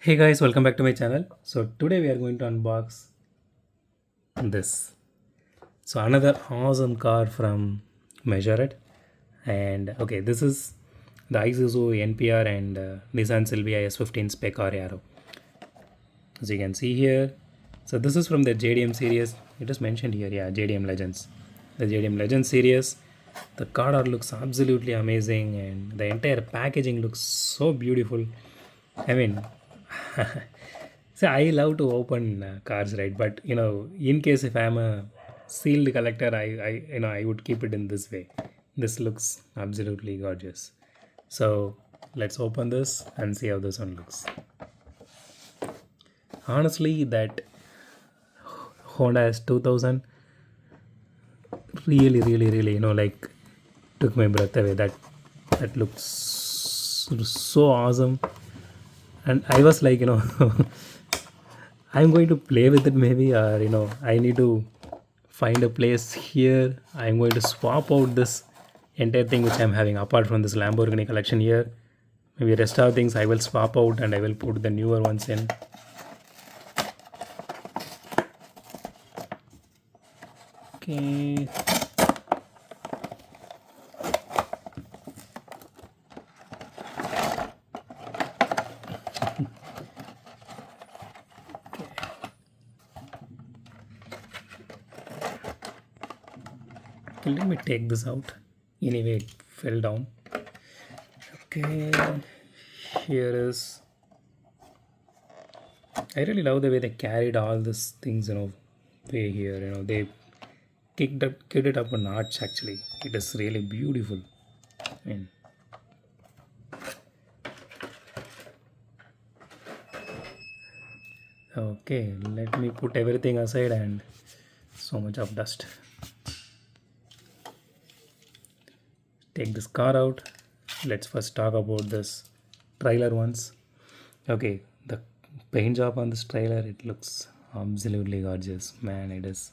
Hey guys, welcome back to my channel. So today we are going to unbox this. So another awesome car from Majorette. And okay, this is the Isuzu NPR and Nissan Silvia S15 Spec or Aero. As you can see here. So this is from the JDM series. It is mentioned here, yeah, JDM Legends. The JDM Legends series. The car art looks absolutely amazing and the entire packaging looks so beautiful. I mean, so I love to open cards, right? But in case if I'm a sealed collector, I would keep it in this way. This looks absolutely gorgeous. So let's open this and see how this one looks. Honestly, that Honda S2000 really, like took my breath away. That looks so awesome, and I was like, I'm going to play with it maybe, or I need to find a place here. I'm going to swap out this entire thing which I'm having apart from this Lamborghini collection here. Maybe rest of things I will swap out and I will put the newer ones in. Okay. Okay, let me take this out. Anyway, it fell down. Okay, here is. I really love the way they carried all these things, way here. They kicked it up a notch. Actually, it is really beautiful. I mean, okay, let me put everything aside and so much of dust. Take this car out. Let's first talk about this trailer once. Okay, the paint job on this trailer, it looks absolutely gorgeous. Man, it is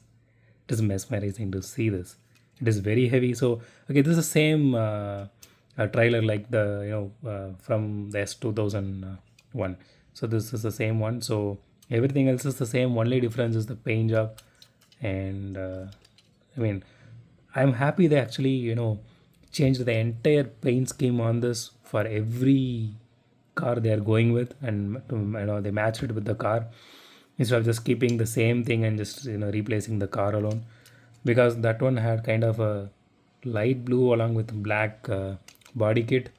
mesmerizing to see this. It is very heavy. So okay, this is the same trailer like the from the S2001. So this is the same one. So everything else is the same. Only difference is the paint job, and I mean, I'm happy they actually changed the entire paint scheme on this for every car they are going with, and they matched it with the car instead of just keeping the same thing and just replacing the car alone, because that one had kind of a light blue along with black body kit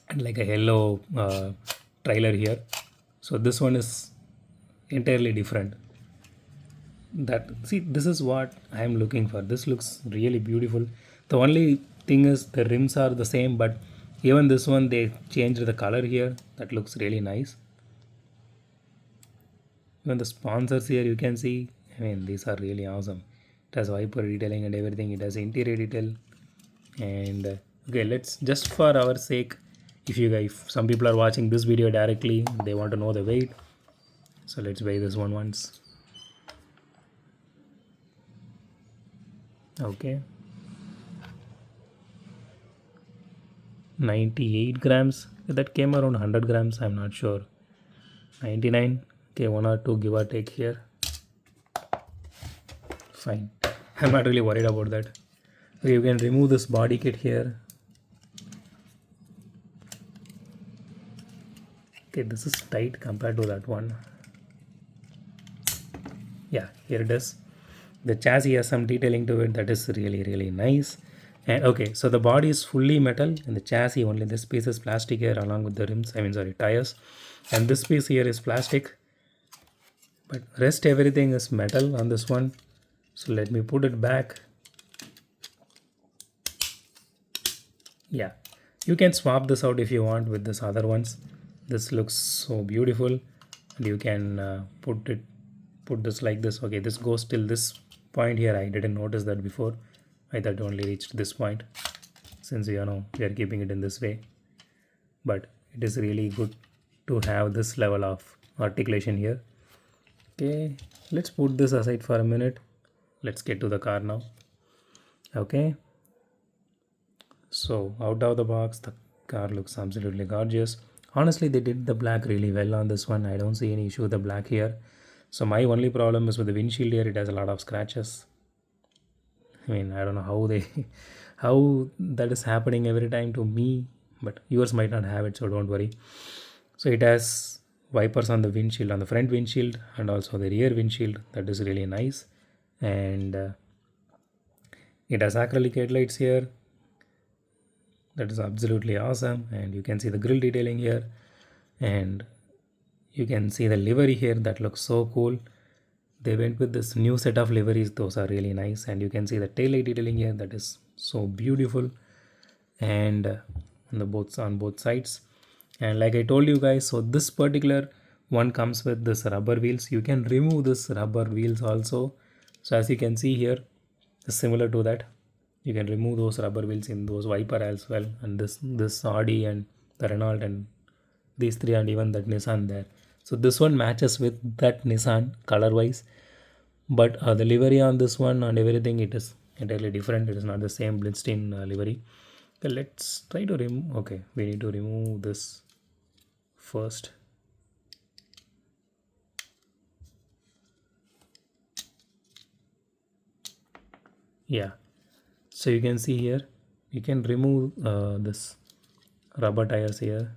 and like a yellow trailer here. So this one is entirely different. That, see, this is what I am looking for. This looks really beautiful. The only thing is the rims are the same, but even this one they changed the color here. That looks really nice. Even the sponsors here you can see, I mean, these are really awesome. It has wiper detailing and everything. It has interior detail. And okay, let's, just for our sake, if you guys, some people are watching this video directly, they want to know the weight, so let's weigh this one once. Okay, 98 grams. That came around 100 grams, I'm not sure. 99. Okay, 1 or 2 give or take here. Fine. I'm not really worried about that. Okay, you can remove this body kit here. Okay, this is tight compared to that one. Yeah, here it is. The chassis has some detailing to it that is really nice. And okay, so the body is fully metal and the chassis only this piece is plastic here along with the rims, I mean sorry, tires, and this piece here is plastic, but rest everything is metal on this one. So let me put it back. Yeah, you can swap this out if you want with this other ones. This looks so beautiful, and you can put this like this. Okay, this goes till this point here. I didn't notice that before. I thought it only reached this point, since we are keeping it in this way. But it is really good to have this level of articulation here. Okay, let's put this aside for a minute. Let's get to the car now. Okay, so out of the box the car looks absolutely gorgeous. Honestly, they did the black really well on this one. I don't see any issue with the black here. So my only problem is with the windshield here. It has a lot of scratches. I mean, I don't know how they, how that is happening every time to me, but yours might not have it, so don't worry. So it has wipers on the windshield, on the front windshield, and also the rear windshield. That is really nice, and it has acrylic headlights here. That is absolutely awesome, and you can see the grill detailing here, and you can see the livery here. That looks so cool. They went with this new set of liveries. Those are really nice, and you can see the tail light detailing here. That is so beautiful, and on both sides. And like I told you guys, so this particular one comes with this rubber wheels. You can remove this rubber wheels also. So as you can see here, similar to that, you can remove those rubber wheels in those wiper as well. And this Audi and the Renault and these three and even that Nissan there. So this one matches with that Nissan color wise, but the livery on this one and everything, it is entirely different. It is not the same Blitstein livery. Okay, let's try to remove. Okay, we need to remove this first. Yeah, so you can see here, you can remove this rubber tires here.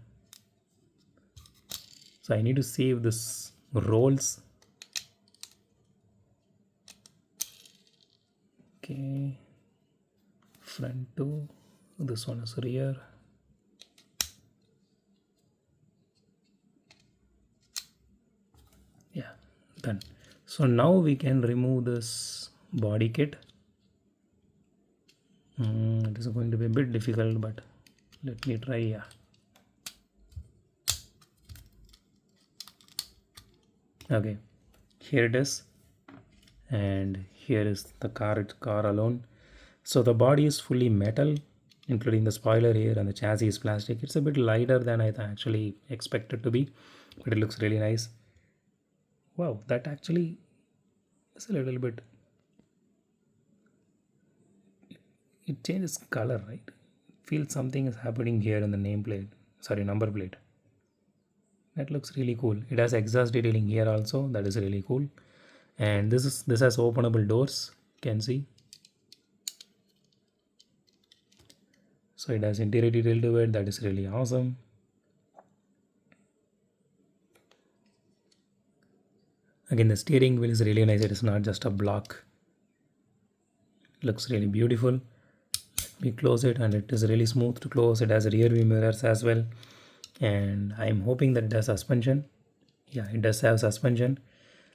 So I need to see if this rolls. Okay, front two, this one is rear. Yeah, done. So now we can remove this body kit. It is going to be a bit difficult, but let me try. Yeah. Okay, here it is, and here is the car alone. So the body is fully metal, including the spoiler here, and the chassis is plastic. It's a bit lighter than I actually expected to be, but it looks really nice. Wow, that actually is a little bit. It changes color, right? Feel something is happening here in the nameplate. Sorry, number plate. That looks really cool. It has exhaust detailing here also. That is really cool. And this has openable doors. You can see. So it has interior detail to it. That is really awesome. Again, the steering wheel is really nice. It is not just a block. Looks really beautiful. We close it, and it is really smooth to close. It has rear view mirrors as well, and I'm hoping that it has suspension. Yeah, it does have suspension.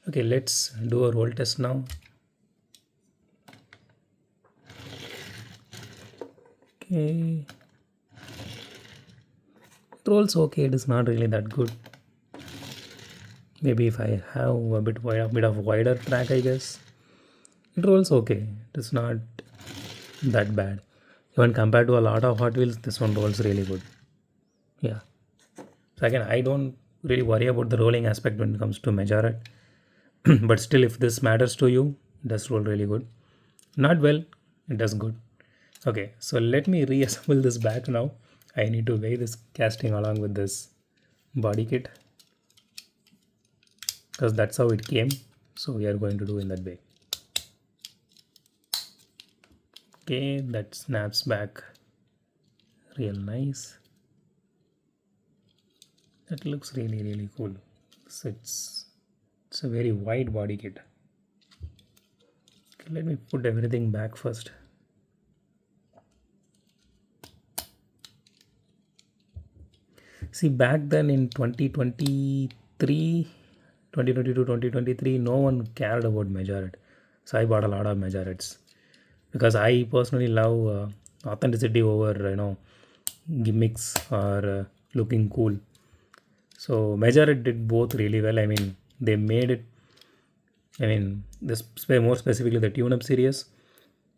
Okay, let's do a roll test now. Okay, it rolls okay. It is not really that good. Maybe if I have a bit of wider track, I guess it rolls okay. It is not that bad. Even compared to a lot of Hot Wheels, this one rolls really good. Yeah. So again, I don't really worry about the rolling aspect when it comes to Majorette. But still, if this matters to you, it does roll really good. Not well, it does good. Okay, so let me reassemble this back now. I need to weigh this casting along with this body kit, because that's how it came. So we are going to do in that way. Okay, that snaps back real nice. That looks really cool. So it's a very wide body kit. Okay, let me put everything back first. See, back then in 2023, 2022, 2023, no one cared about Majorette. So I bought a lot of Majorettes because I personally love authenticity over, gimmicks or looking cool. So Majorette did both really well. I mean, they made it. I mean, more specifically the tune-up series.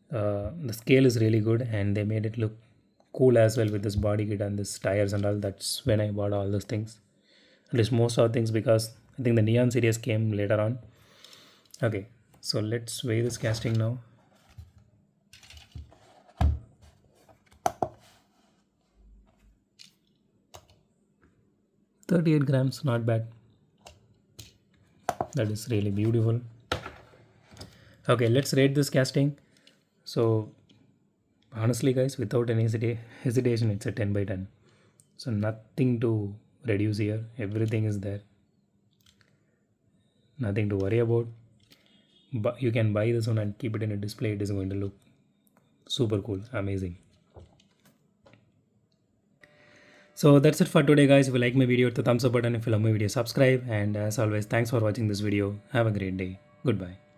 The scale is really good, and they made it look cool as well with this body kit and this tires and all. That's when I bought all those things. At least most of the things, because I think the Neon series came later on. Okay, so let's weigh this casting now. 38 grams, not bad. That is really beautiful. Okay, let's rate this casting. So honestly guys, without any hesitation, it's a 10 by 10. So nothing to reduce here, everything is there, nothing to worry about. But you can buy this one and keep it in a display. It is going to look super cool, amazing. So that's it for today guys. If you like my video, hit the thumbs up button. If you love my video, subscribe. And as always, thanks for watching this video. Have a great day. Goodbye.